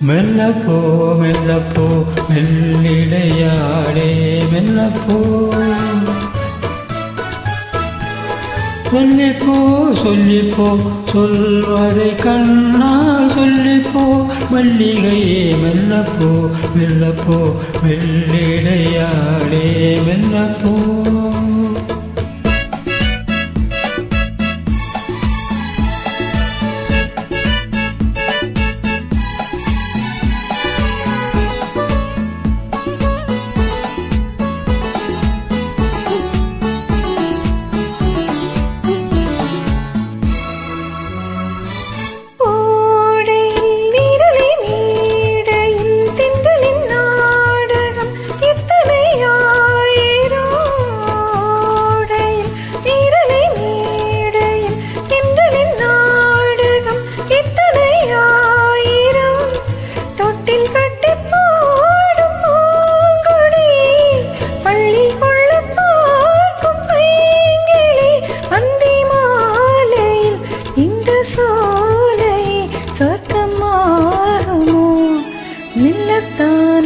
மெல்லப்போ மெல்லப்போ மெல்லிடையாடே மெல்லப்போ சொல்லிப்போ சொல்லிப்போ சொல்வதை கண்ணால் சொல்லிப்போ மல்லிகையே மெல்லப்போ மெல்லப்போ மெல்லிடையாடே மெல்லப்போ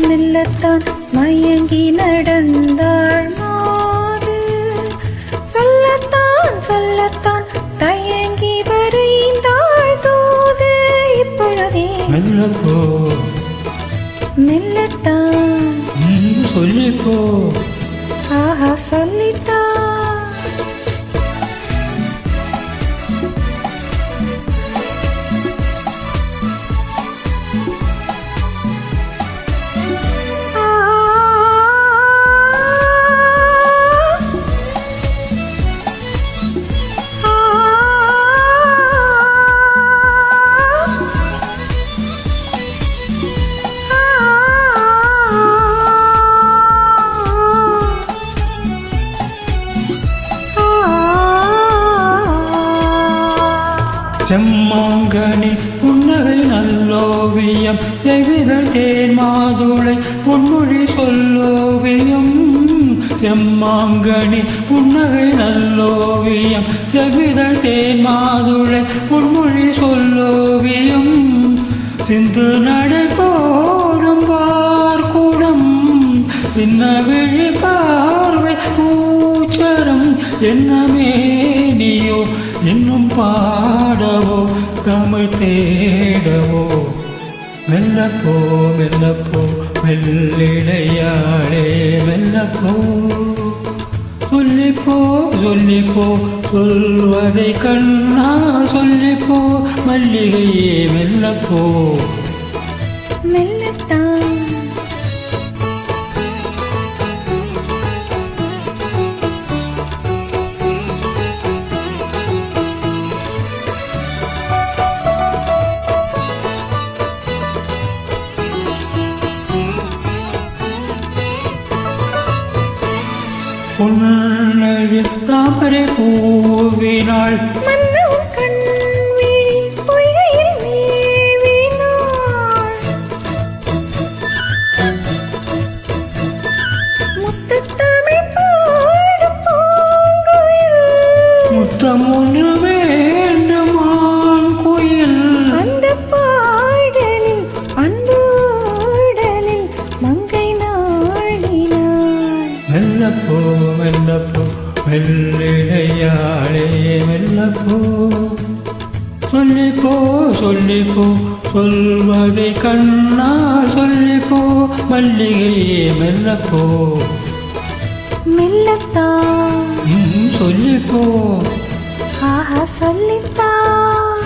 நில்லத்தான் மயங்கி நடந்தாள் மாது சொல்லத்தான் தயங்கி வரைந்தாள் தூது இப்பொழுதே மெல்லப்போ மெல்லத்தான் சொல்லிப்போ ஆஹா சொல்லித்தான் செம்மாங்கனி புன்னகை நல்லோவியம் செவிதழ் தேன் மாதுளை பொன்மொழி சொல்லோவியம் செம்மாங்கனி புன்னகை நல்லோவியம் செவிதழ் தேன் மாதுளை பொன்மொழி சொல்லோவியம் சிந்து நடை போடும் பார்க்கூடம் சின்ன விழி பார்வை பூச்சரம் என்னமே நீயோ இன்னும் பாடவோ தமிழ் தேடவோ மெல்லப்போ மெல்லப்போ மெல்லிடையாடே மெல்லப்போ சொல்லிப்போ சொல்லிப்போ சொல்வதை கண்ணா சொல்லிப்போ மல்லிகையே மெல்லப்போ மெல்லத்தான் பொன்னழகில் தாமரை பூவினாள் மன்னவன் கண்விழி பொய்கையில் மேவினாள் முத்தத்தமிழ் பாடும் பூங்குயில் முத்தம் ஒன்று வேண்டுமான் கோயில் அந்த பாடலில் அன்போடலில் மங்கை நாடினாள் மெல்லப்போ மெல்லப்போ மெல்லிடையாளே மெல்லப்போ சொல்லிப்போ சொல்லிப்போ சொல்வதை கண்ணா சொல்லிப்போ மல்லிகையே மெல்லப்போ மெல்லத்தான் சொல்லிப்போ ஆஹா சொல்லித்தான்